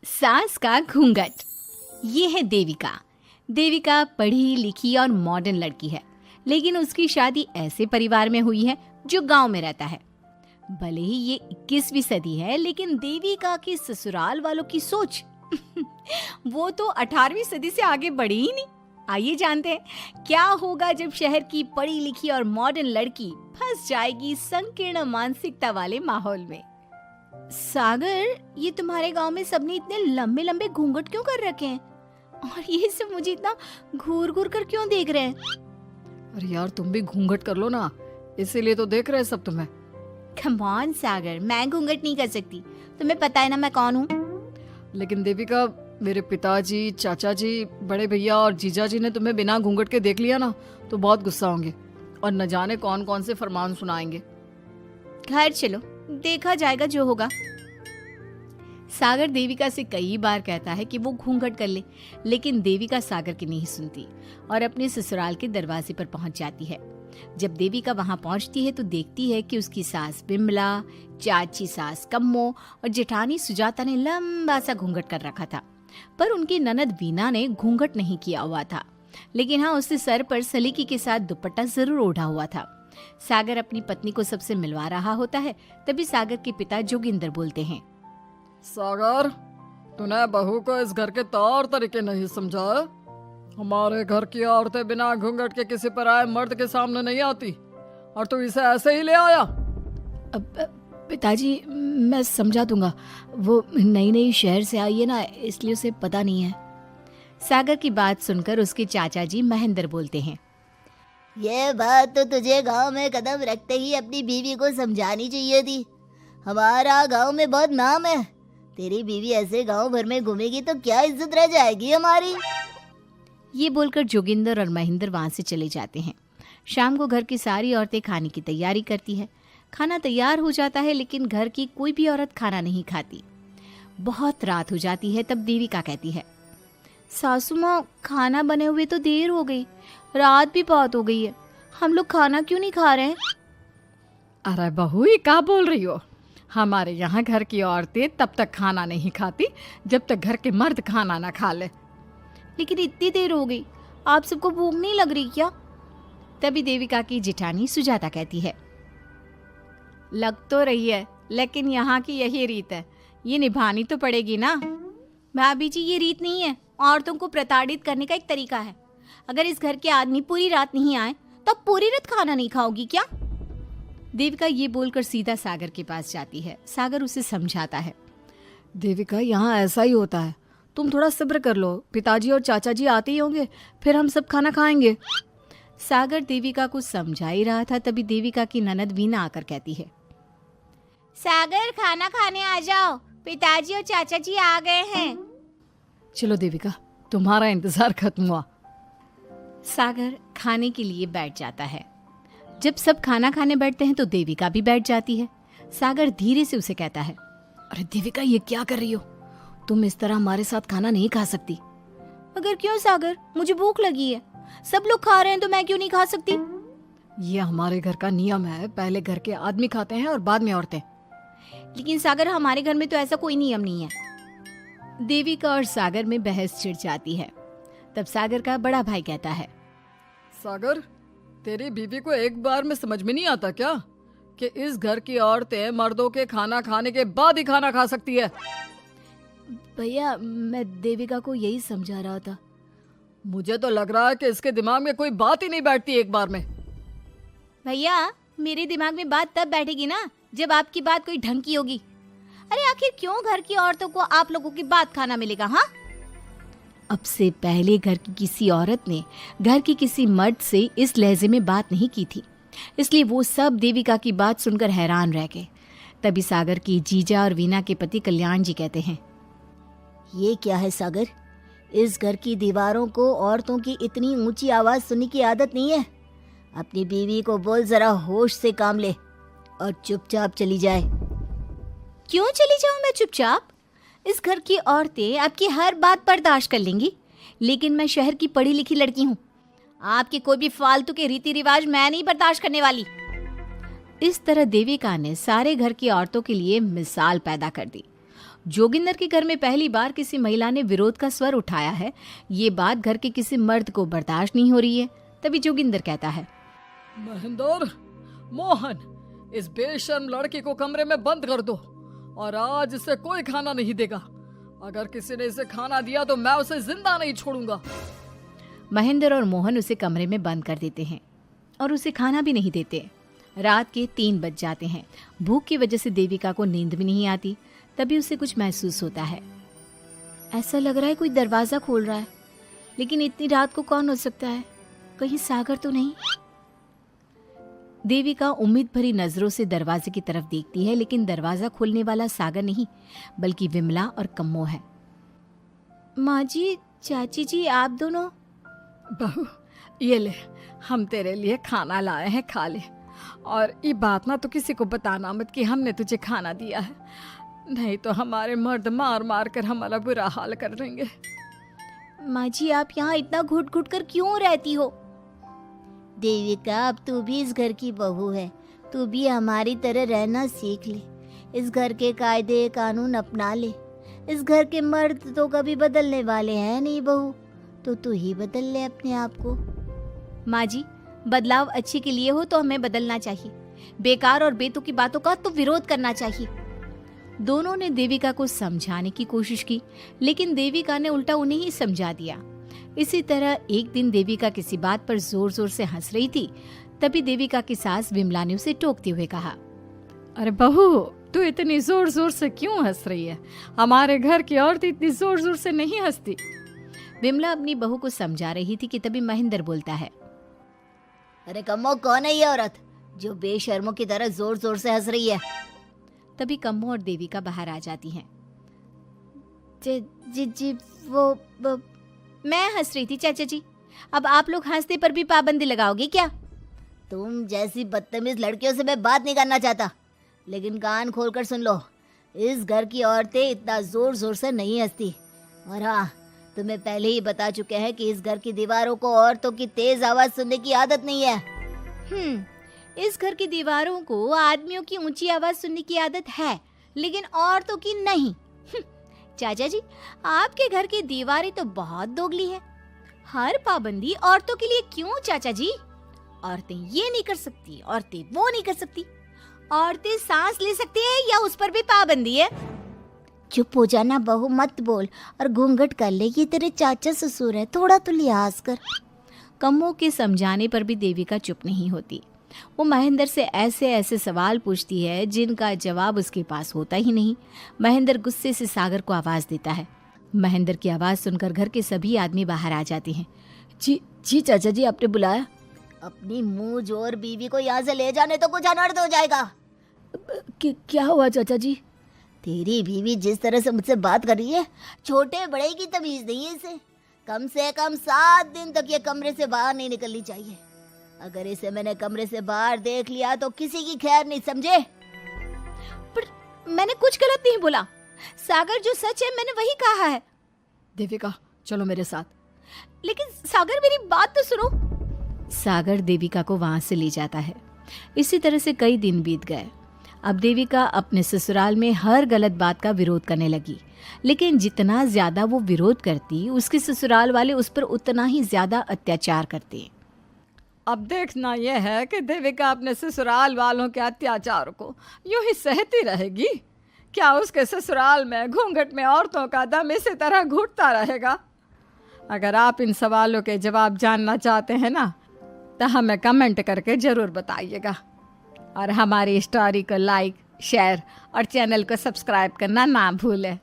सास का घूंघट। ये है देविका। देविका पढ़ी लिखी और मॉडर्न लड़की है, लेकिन उसकी शादी ऐसे परिवार में हुई है जो गांव में रहता है। भले ही ये 21वीं सदी है, लेकिन देविका की ससुराल वालों की सोच वो तो 18वीं सदी से आगे बढ़ी ही नहीं। आइए जानते हैं क्या होगा जब शहर की पढ़ी लिखी और मॉडर्न लड़की फंस जाएगी संकीर्ण मानसिकता वाले माहौल में। सागर, ये तुम्हारे गांव में सबने इतने लंबे लंबे घूंघट क्यों कर रखे हैं? और ये सब मुझे इतना घूर घूर कर क्यों देख रहे हैं? अरे यार, तुम भी घूंघट कर लो ना, इसीलिए तो देख रहे हैं सब तुम्हें। कम ऑन सागर, मैं घूंघट नहीं कर सकती। तुम्हें पता है ना मैं कौन हूँ। लेकिन देविका, मेरे पिताजी, चाचा जी, बड़े भैया और जीजा जी ने तुम्हें बिना घूंघट के देख लिया ना तो बहुत गुस्सा होंगे और न जाने कौन कौन से फरमान सुनाएंगे। घर चलो, देखा जाएगा जो होगा। सागर देविका से कई बार कहता है कि वो घूंघट कर ले, लेकिन देविका सागर की नहीं सुनती और अपने ससुराल के दरवाजे पर पहुंच जाती है। जब देविका वहां पहुंचती है तो देखती है कि उसकी सास बिमला, चाची सास कम्मो और जेठानी सुजाता ने लंबा सा घूंघट कर रखा था, पर उनकी ननद वीना ने घूंघट नहीं किया हुआ था। लेकिन हाँ, उसने सर पर सलीकी के साथ दुपट्टा जरूर ओढ़ा हुआ था। सागर अपनी पत्नी को सबसे मिलवा रहा होता है, तभी सागर के पिता जोगिंदर बोलते हैं, सागर, तूने बहू को इस घर के तौर तरीके नहीं समझा। हमारे घर की औरतें बिना घूंघट के किसी पर आए मर्द के सामने नहीं आती और तू इसे ऐसे ही ले आया। पिताजी, मैं समझा दूंगा। वो नई नई शहर से आई है ना, इसलिए उसे पता नहीं है। सागर की बात सुनकर उसके चाचा जी महेंद्र बोलते हैं, ये बात तो तुझे गांव में कदम रखते ही अपनी बीवी को समझानी चाहिए थी। हमारा गांव में बहुत नाम है। तेरी बीवी ऐसे गांव भर में घूमेगी तो क्या इज्जत रह जाएगी हमारी। ये बोलकर जोगिंदर और महेंद्र वहां से चले जाते हैं। शाम को घर की सारी औरतें खाने की तैयारी करती है। खाना तैयार हो जाता है, लेकिन घर की कोई भी औरत खाना नहीं खाती। बहुत रात हो जाती है, तब देविका कहती है, सासू माँ, खाना बने हुए तो देर हो गई, रात भी बहुत हो गई है, हम लोग खाना क्यों नहीं खा रहे हैं? अरे बहू, ये क्या बोल रही हो? हमारे यहाँ घर की औरतें तब तक खाना नहीं खाती जब तक घर के मर्द खाना ना खा ले। लेकिन इतनी देर हो गई, आप सबको भूख नहीं लग रही क्या? तभी देविका की जेठानी सुजाता कहती है, लग तो रही है, लेकिन यहाँ की यही रीत है, ये निभानी तो पड़ेगी ना। भाभी जी, ये रीत नहीं है, औरतों को प्रताड़ित करने का एक तरीका है। अगर इस घर के आदमी पूरी रात नहीं आए तो पूरी रात खाना नहीं खाओगी क्या? देविका ये बोलकर सीधा सागर के पास जाती है। सागर उसे समझाता है, देविका, यहाँ ऐसा ही होता है, तुम थोड़ा सब्र कर लो, पिताजी और चाचा जी आते ही होंगे, फिर हम सब खाना खाएंगे। सागर देविका को समझा ही रहा था, तभी देविका की ननद वीना आकर कहती है, सागर, खाना खाने आ जाओ, पिताजी और चाचा जी आ गए हैं। चलो देविका, तुम्हारा इंतजार खत्म हुआ। सागर खाने के लिए बैठ जाता है। जब सब खाना खाने बैठते हैं तो देविका भी बैठ जाती है। सागर धीरे से उसे कहता है, अरे देविका, ये क्या कर रही हो? तुम इस तरह हमारे साथ खाना नहीं खा सकती। मगर क्यों सागर, मुझे भूख लगी है, सब लोग खा रहे हैं तो मैं क्यों नहीं खा सकती? ये हमारे घर का नियम है, पहले घर के आदमी खाते हैं और बाद में औरतें। लेकिन सागर, हमारे घर में तो ऐसा कोई नियम नहीं है। देविका और सागर में बहस छिड़ जाती है। तब सागर का बड़ा भाई कहता है, सागर, तेरी बीवी को एक बार में समझ में नहीं आता क्या कि इस घर की औरतें मर्दों के खाना खाने के बाद ही खाना खा सकती है? भैया, मैं देविका को यही समझा रहा था। मुझे तो लग रहा है कि इसके दिमाग में कोई बात ही नहीं बैठती एक बार में। भैया, मेरे दिमाग में बात तब बैठेगी ना जब आपकी बात कोई ढंग की होगी। अरे आखिर क्यों घर की औरतों को आप लोगों की बात खाना मिलेगा? हाँ, अब से पहले घर की किसी औरत ने घर की किसी मर्द से इस लहजे में बात नहीं की थी, इसलिए वो सब देविका की बात सुनकर हैरान रह गए। तभी सागर की जीजा और वीना के पति कल्याण जी कहते हैं, ये क्या है सागर, इस घर की दीवारों को औरतों की इतनी ऊंची आवाज सुनने की आदत नहीं है। अपनी बीवी को बोल जरा होश से काम ले और चुपचाप चली जाए। क्यों चली जाऊं मैं चुपचाप? इस घर की औरतें आपकी हर बात बर्दाश्त कर लेंगी, लेकिन मैं शहर की पढ़ी लिखी लड़की हूँ। आपके कोई भी फालतू के रीति रिवाज मैं नहीं बर्दाश्त करने वाली। इस तरह देविका ने सारे घर की औरतों के लिए मिसाल पैदा कर दी जोगिंदर के घर में पहली बार किसी महिला ने विरोध का स्वर उठाया है, ये बात घर के किसी मर्द को बर्दाश्त नहीं हो रही है। तभी जोगिंदर कहता है, महेंद्र, मोहन, इस बेशर्म लड़की को कमरे में बंद कर दो और आज इसे कोई खाना नहीं देगा। अगर किसी ने इसे खाना दिया तो मैं उसे जिंदा नहीं छोड़ूंगा। महेंद्र और मोहन उसे कमरे में बंद कर देते हैं और उसे खाना भी नहीं देते। रात के 3 बज जाते हैं। भूख की वजह से देविका को नींद भी नहीं आती। तभी उसे कुछ महसूस होता है। ऐसा लग रहा है कोई दरवाजा खोल रहा है, लेकिन इतनी रात को कौन हो सकता है? कहीं सागर तो नहीं? देविका उम्मीद भरी नजरों से दरवाजे की तरफ देखती है, लेकिन दरवाजा खोलने वाला सागर नहीं बल्कि विमला और कम्मो है। माँ जी, चाची जी, आप दोनों? बहू, ये ले, हम तेरे लिए खाना लाए हैं, खा ले। और ये बात ना तो किसी को बताना मत कि हमने तुझे खाना दिया है, नहीं तो हमारे मर्द मार मार कर हमारा बुरा हाल कर देंगे। माँ जी, आप यहाँ इतना घुट घुट कर क्यों रहती हो? देविका, अब तू भी इस घर की बहू है, तू भी हमारी तरह रहना सीख ले। इस घर के कायदे कानून अपना ले। इस घर के मर्द तो कभी बदलने वाले हैं नहीं बहू, तो तू ही बदल ले अपने आप को। माँ जी, बदलाव अच्छे के लिए हो तो हमें बदलना चाहिए। बेकार और बेतुकी बातों का तो विरोध करना चाहिए। दोनों ने देविका को समझाने की कोशिश की, लेकिन देविका ने उल्टा उन्हें ही समझा दिया। इसी तरह एक दिन देविका किसी बात पर जोर जोर से हंस रही थी। तभी देविका की सास विमला ने उसे टोकते हुए कहा, अरे बहू, तू इतनी जोर जोर से क्यों हंस रही है? हमारे घर की औरत इतनी जोर जोर से नहीं हंसती। विमला अपनी बहू को समझा रही थी कि तभी महेंद्र बोलता है, अरे कम्मो, कौन है ये औरत जो बेशर्मों की तरह जोर जोर से हंस रही है? तभी कम्मो और देविका बाहर आ जाती हैं। जी वो मैं हंस रही थी चाचा जी, अब आप लोग हंसने पर भी पाबंदी लगाओगे क्या? तुम जैसी बदतमीज लड़कियों से मैं बात नहीं करना चाहता, लेकिन कान खोलकर सुन लो, इस घर की औरतें इतना जोर जोर से नहीं हंसती। और हाँ, तुम्हें पहले ही बता चुके हैं कि इस घर की दीवारों को औरतों की तेज आवाज सुनने की आदत नहीं है। इस घर की दीवारों को आदमियों की ऊंची आवाज सुनने की आदत है, लेकिन औरतों की नहीं। चाचा जी, आपके घर की दीवारें तो बहुत दोगली है। हर पाबंदी औरतों के लिए क्यों चाचा जी? औरतें ये नहीं कर सकती, औरतें वो नहीं कर सकती। औरतें सांस ले सकती है या उस पर भी पाबंदी है? चुप हो जाना बहू, मत बोल और घूंघट कर ले। ये तेरे चाचा ससुर है, थोड़ा तो लिहाज कर। कम्मो के समझाने पर भी देविका चुप नहीं होती। वो महेंद्र से ऐसे ऐसे सवाल पूछती है जिनका जवाब उसके पास होता ही नहीं। महेंद्र गुस्से से सागर को आवाज देता है। महेंद्र की आवाज सुनकर घर के सभी आदमी बाहर आ जाते हैं। जी चाचा जी, आपने बुलाया? अपनी मुंह जोर बीवी को यहाँ से ले जाने तो कुछ अनर्थ हो जाएगा। क्या हुआ चाचा जी? तेरी बीवी जिस तरह से मुझसे बात कर रही है, छोटे बड़े की तमीज नहीं है इसे। कम से कम 7 दिन तक ये कमरे से बाहर नहीं निकलनी चाहिए। अगर इसे मैंने कमरे से बाहर देख लिया तो किसी की खैर नहीं, समझे? पर मैंने कुछ गलत नहीं बोला। सागर, जो सच है मैंने वही कहा है। देविका, चलो मेरे साथ। लेकिन सागर, मेरी बात तो सुनो। सागर देविका को वहां से ले जाता है। इसी तरह से कई दिन बीत गए। अब देविका अपने ससुराल में हर गलत बात का विरोध करने लगी, लेकिन जितना ज्यादा वो विरोध करती, उसके ससुराल वाले उस पर उतना ही ज्यादा अत्याचार करते। अब देखना यह है कि देविका अपने ससुराल वालों के अत्याचार को यूं ही सहती रहेगी। क्या उसके ससुराल में घूंघट में औरतों का दम इसी तरह घुटता रहेगा? अगर आप इन सवालों के जवाब जानना चाहते हैं ना, तो हमें कमेंट करके ज़रूर बताइएगा। और हमारी स्टोरी को लाइक, शेयर और चैनल को सब्सक्राइब करना ना भूलें।